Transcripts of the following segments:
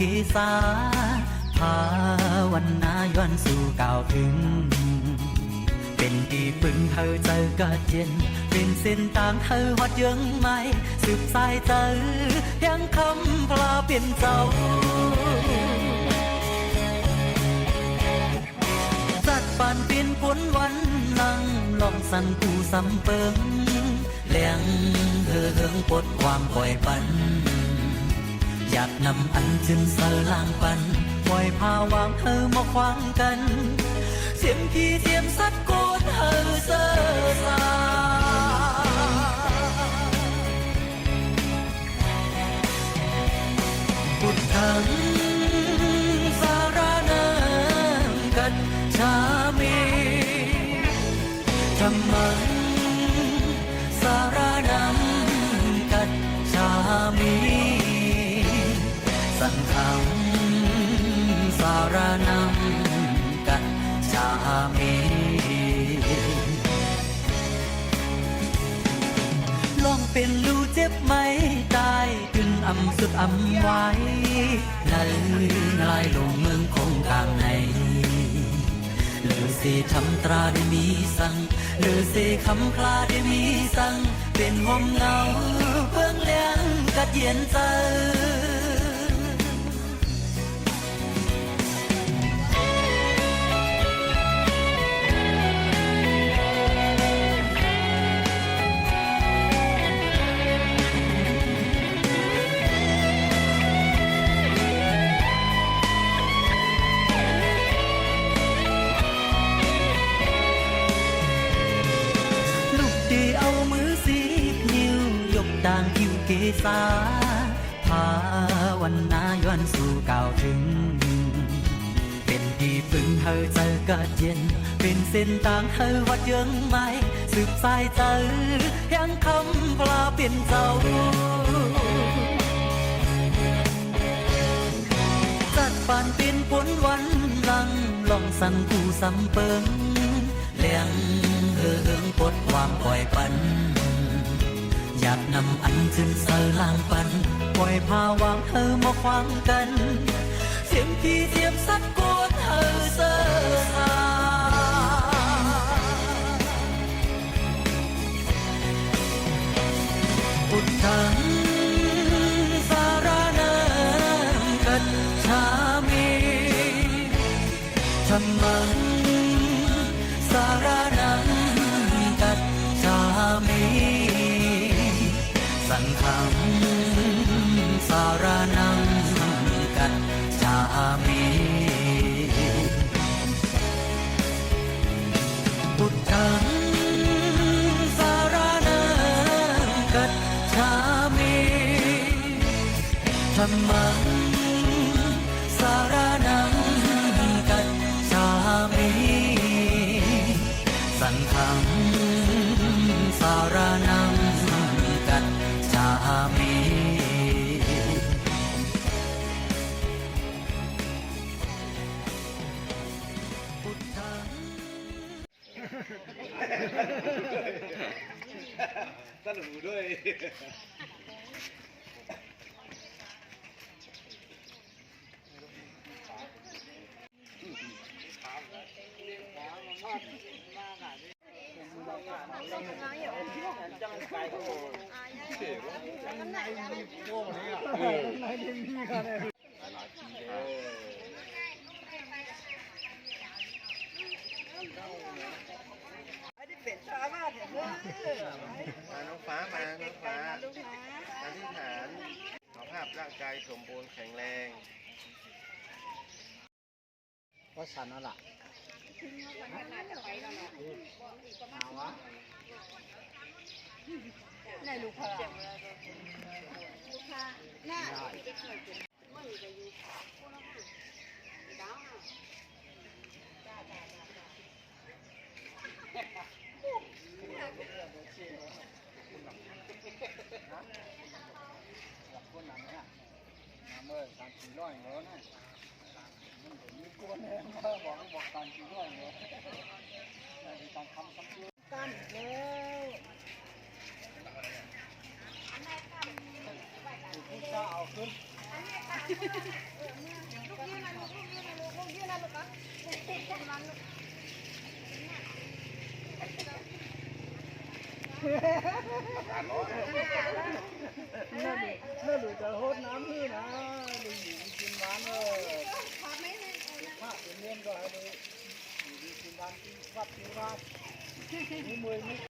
เกษาภาวันนาย้อนสู่ก่าวถึงเป็นที่พึ่งเธอเจอก็เย็นเป็นเส้นทางเธอฮอดยังไม่สืบสายเจอยังคำพลาเปลี่ยนเจ้าจัดปานเปลี่ยนผลวันลังลองสั่นผู้สำเปิงเลี้ยงเธอเฮืองปดความปล่อยปันอยากนำอันจึงเสลางปันปล่อยพาวางเธอมาขวางกันเสียงพี่เทียมสัดโกนเธอเสือสาพุทธังสารนังกัจฉามิธัมมังสารนังกัจฉามิสังฆังสารนังกัจฉามิลองเป็นรู้เจ็บไหมตายขึ้นอำสุดอำไว้ในลายลงเมืองคงทางในหรือสิทำตราได้มีสั่งหรือสิคำคลาได้มีสั่งเป็นห่มเงาเบื้องเลี้ยงกัดเย็นใจต่างคิวเกษาภาวันนาย้อนสู่ก่าวถึงเป็นที่พึ่งเธอเจอก็เย็นเป็นเส้นทางเธอวัดยังไม่สืบสายเจอยังคำพลาเปลี่ยนเจ้าจัดปานเป็นผลวันลังลองสั่นผู้สำเปิงเลี้ยงเฮืองปดความปล่อยปันอยากนำอันจึงเสลางปันปล่อยพาวางเธอมาขวางกันเสียงพี่เทียมสัดโกนเธอเสือสาพุทธังสารนังกัจฉามิธัมมังสารนังกัจฉามิสังฆังสารนังกัจฉามิพุทธังสารนังกัจฉามิธัมมังสารนังกัจฉามิสังฆังสารนังกัจฉามิพุทธังสนุกด้วยน้องฟ้ามาน้องฟ้าอธิษฐานขอภาพร่างกายสมบูรณ์แข็งแรงก็สันนั่นแหละในลูกค้าหน้าคนนั้นเนี่ยน้ำเมื่อการกินร้อยเนาะนะมันมีกวนเนี่ยบอกการกินร้อยเนาะการทำซ้ำกันแล้วผู้เจ้าเอาขึ้น น่าดูจะโหดน้ำนี่นะดูอยู่กินหวานผ้าเป็นเงินก็ให้ดูอยู่กินหวานกินวัดกินวัดมีมวยมี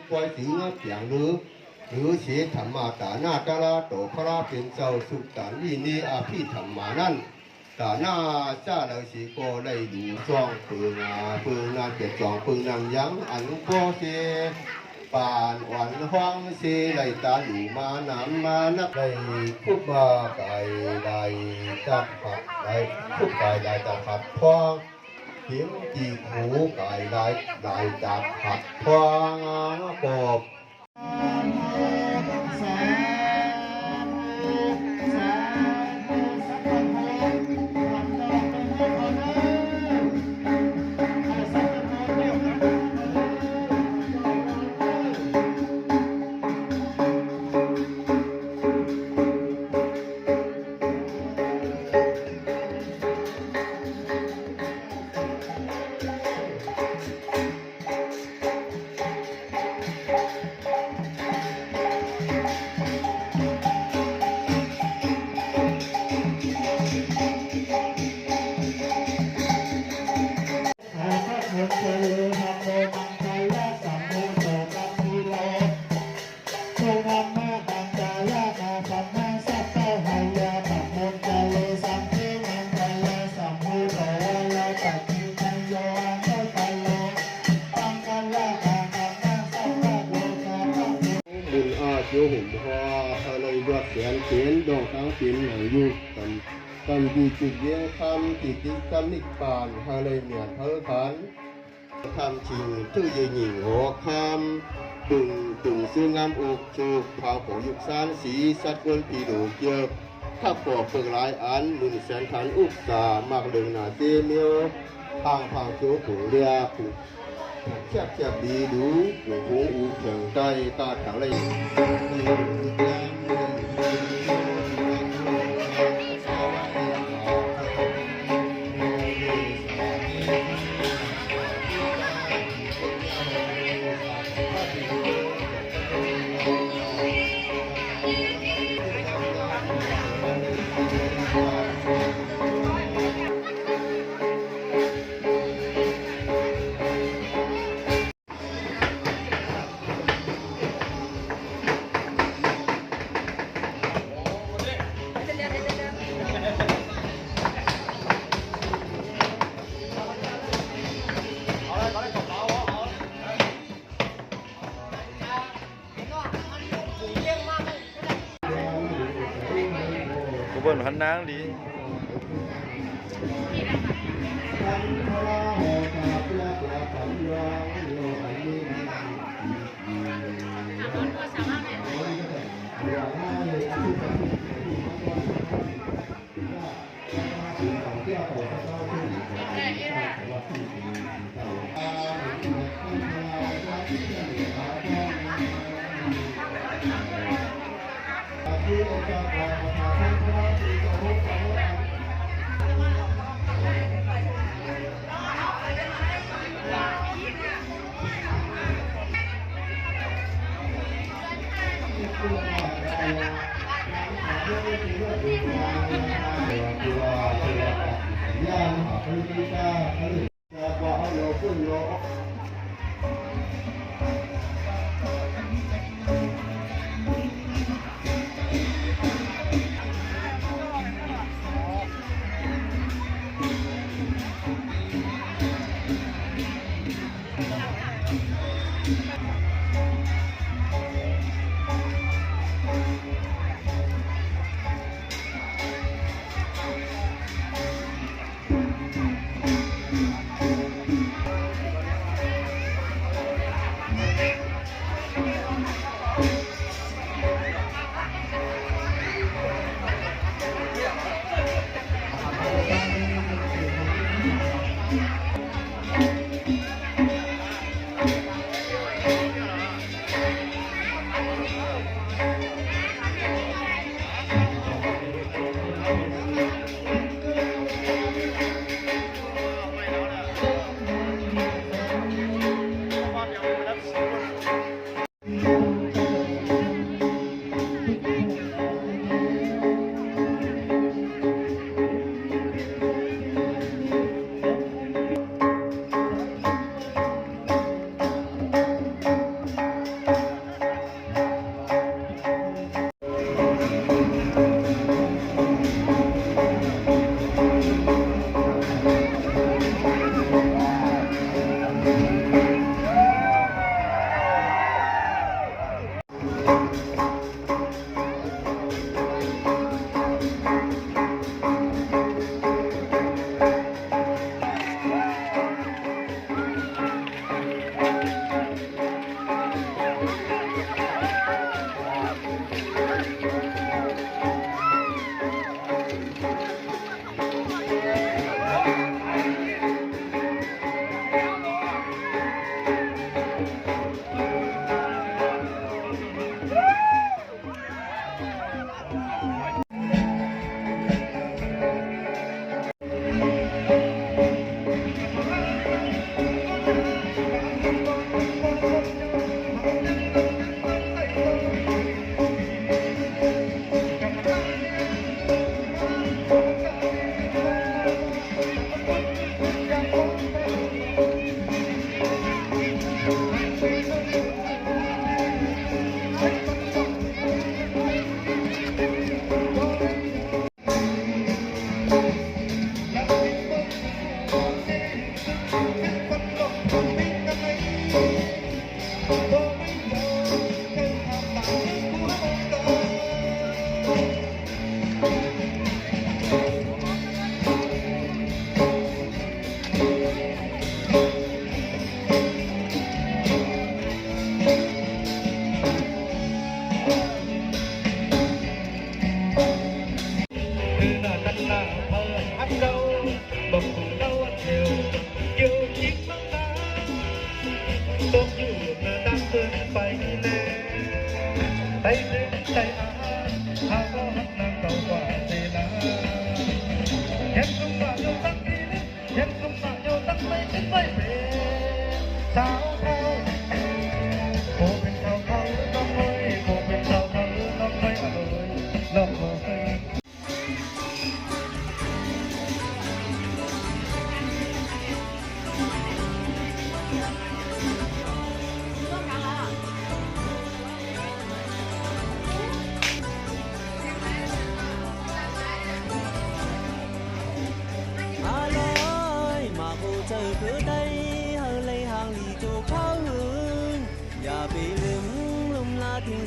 ปล่อยสิงห์เปียงหรือเสธรรมาตาหน้าตาลาโตพระเป็นเจ้าสุตานวินีอาภิธรรมานั้นตาหน้าจ้าเราสิก็ได้ดูจ้องปืนนาเจ็ดจองปืนนางยังอันก็เสป่านวันห้องเสไลตาอยู่มาน้ำมานักได้คุบบาไก่ได้จับผัดได้คุบไก่ได้จับผัดพองเขียงจีหูไก่ได้จับผัดพองปอบโยหุ่มพออะไรวัดเสียนเขียนดอกทั้งปีนหนังยุกันกันดีจุดเยี่ยงคำติดติดคำนิปานอะไรเหมือนเท่าขันทำชิงชื่อยิงหญิงหัวคำตึงซื้องามอกจูพาของยุคสานสีสัตว์วนปีดูเยอะถ้าปอกเปลือกหลายอันมุนแสนขันอุกตามากเดินหน้าเสียเมียวพังโจ้ผูเรียผูแคบดีดูหลวงหูอูเฉียงใจตาถังเลย บนพันนางดี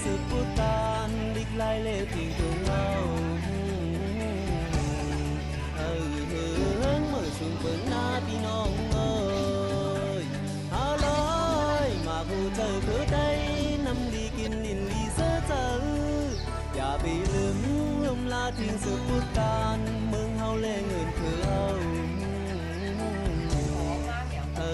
Sự phút tan đích lai lệ tình thương nhau ปีลืมลืมลาทิ้งสืบพุทธการเมืองเฮาแลเงินคือเฮาเฮิ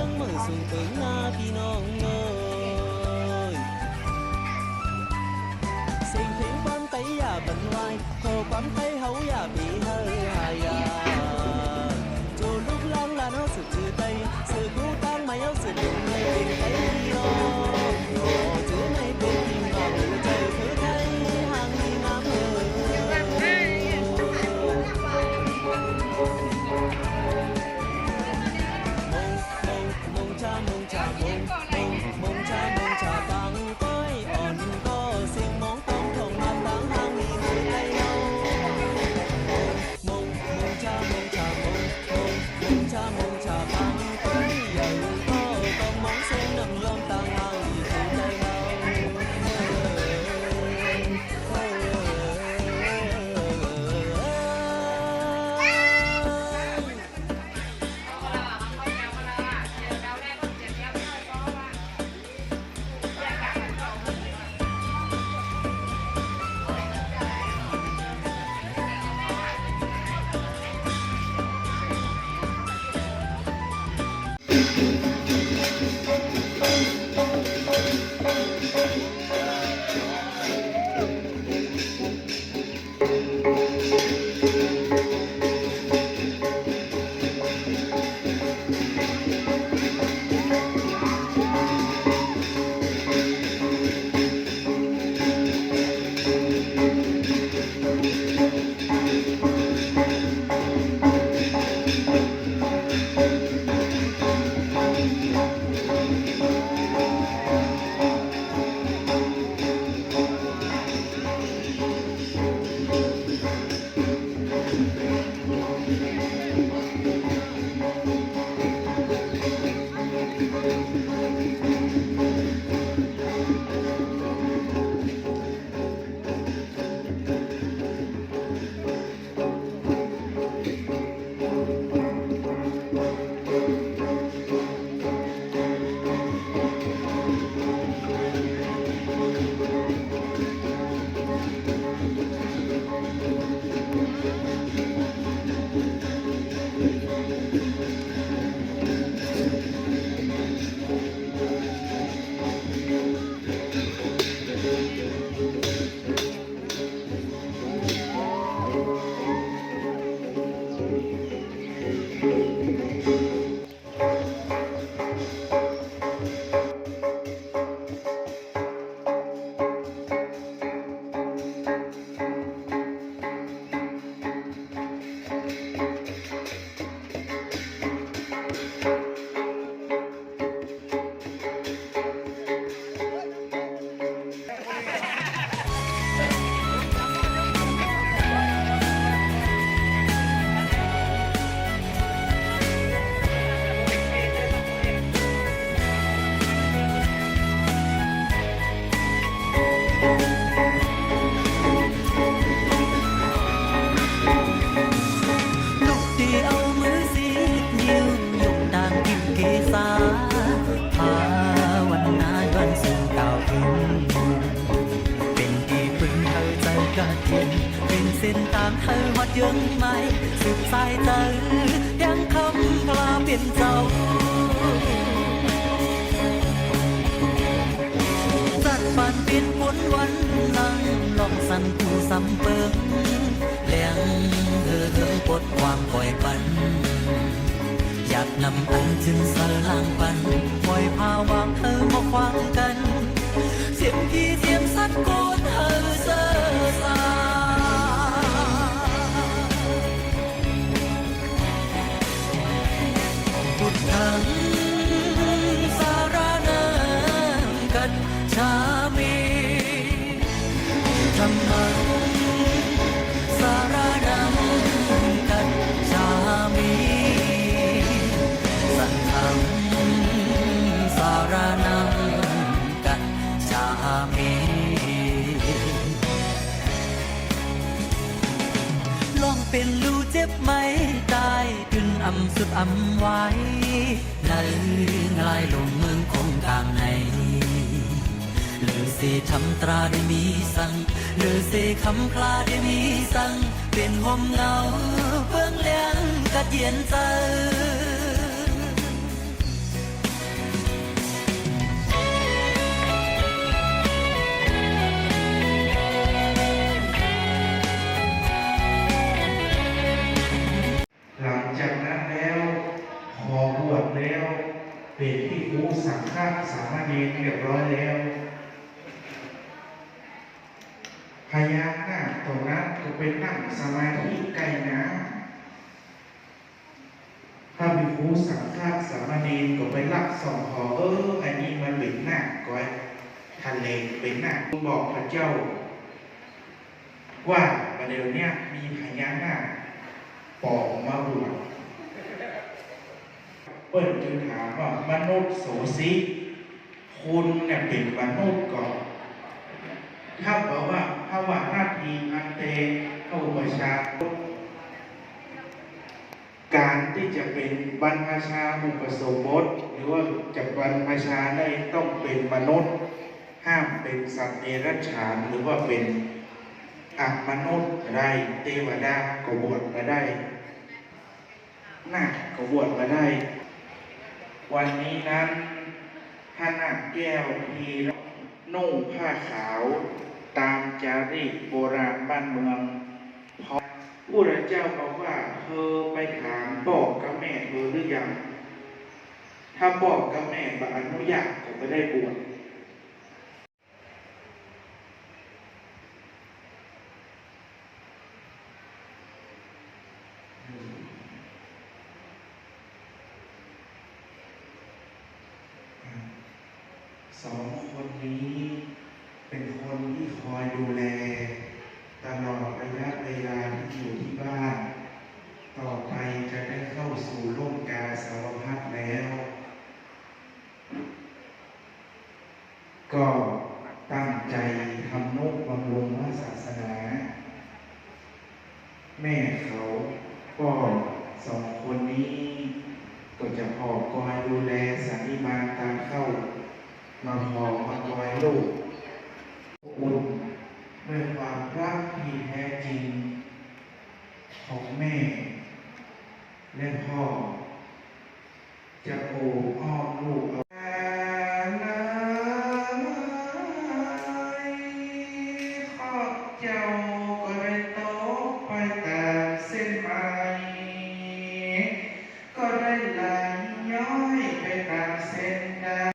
งมือสูงถึงหน้าพี่น้องเอ้ยเสียงเพลงความไตอย่าบันวายขอความไตเฮาอย่าปีเฮาหายาโจลูกล้างลานเฮาสุดจือไตสื่อกูตั้งไม่เอาสื่อดึงให้เป็นไตพี่น้องขอจือให้เป็นพี่น้องใจคือไทยห่างมีงามเอ่ยมงชามงชาบังก้อยอ่อนก็เสียงมองต้องทงมาตั้งห่างมีคือไทยเรามงชามงชาบังก้อยใหญ่ก็ต้องมองเส้นน้ำยอมต่างห่างมีคือไทยเรายังไม่สืบสายใจยังคำพลาเป็นเจ้าจัดปานเป็นผลวันลังลองสั่นผู้สำเปิงแหลงเธอปลดความปล่อยปันอยากนำอันจึงสลางปันปล่อยพาวางเธอมาควางกันเสียงพี่เสียงสัตว์โกนเธอเซ่อซาพุทธังสารนังกัจฉามิธัมมังสารนังกัจฉามิสังฆังสารนังกัจฉามิลองเป็นรู้เจ็บไหมตายขึ้นอำสุดอำไว้ในลายลงเมืองคงกลางในหรือสิทำตราได้มีสั่ง หรือสิคำคลาได้มีสั่งเป็นห่มเงาเบื้องเลี้ยงกัดเย็นใจ หลังจากนั้นแล้วขอบวชแล้วเป็นที่ครูสังฆสามเณรเรียบร้อยแล้วพญานาคตรงนั้นก็เป็นนั่งสมาธิใกล้น้ำถ้ามีครูสังฆสามเณรก็ไปรับส่องหออันนี้มันเป็นหน้าก้อยทะเลเป็นหน้าบอกพระเจ้า ว่าประเดี๋ยวนี้มีพญานาคปอกมาบวชเปิ้ลจึงถามว่ามนุษย์โสสิคุณเนี่ยเป็นมนุษย์ก่อนถ้าบอกว่าภาวะนาทีอันเตเข้าประชาการที่จะเป็นบรรพชาอุปสมบทหรือว่าจะบรรพชาได้ต้องเป็นมนุษย์ห้ามเป็นสัตว์เดรัจฉานหรือว่าเป็นมนุษย์ก็ได้เทวดาก็บวชมาได้นาคก็บวชมาได้วันนี้นั้นท่านนาคแก้วทีนุ่งผ้าขาวตามจารีตโบราณบ้านเมืองพอผู้ราเจ้าบอกว่าเธอไปถามบอกกับแม่เธอหรือยังถ้าบอกกับแม่บ่อนุญาตก็ไม่ได้บวชสองคนนี้เป็นคนที่คอยดูแลตลอดระยะเวลาที่อยู่ที่บ้านต่อไปจะได้เข้าสู่โลกกาสาวพัสแล้วก็ตั้งใจทำนุบำรุงศาสนาแม่เขาก็สองคนนี้ก็จะพอคอยดูแลสันนิบาตตามเข้ามาพอมาคอยลูกอุ่นด้วยความรักที่แท้จริงของแม่และพ่อจะโอบอ้อมลูกเอาขอบเจ้าก็ได้ตกไปตามเส้นไม้ก็ได้ไหลย้อยไปตามเส้นทาง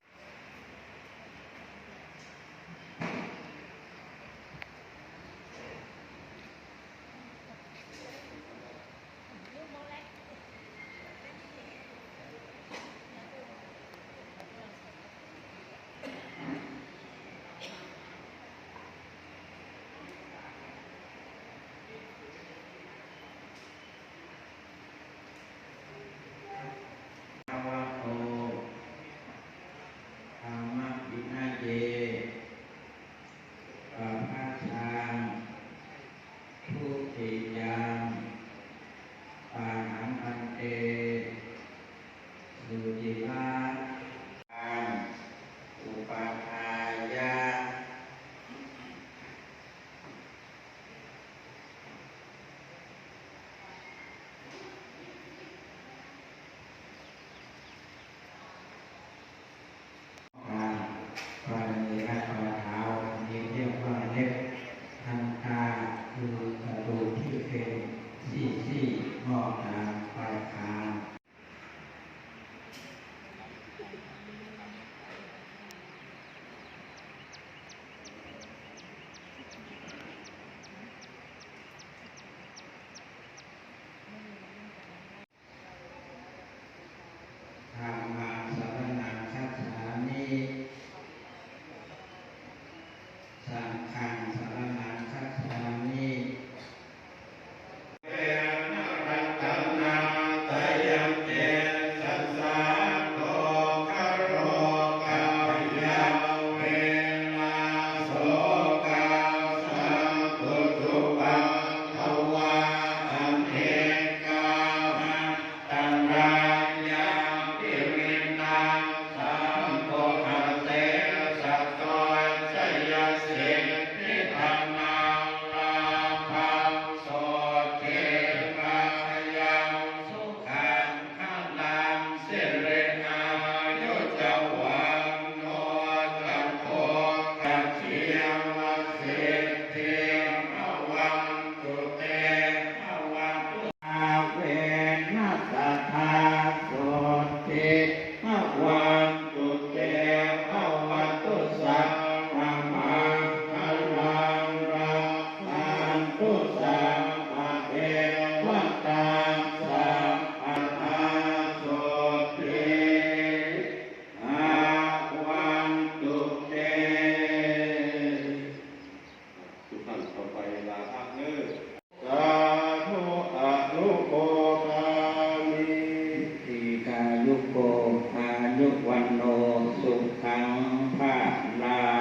โนสุขังภะลัง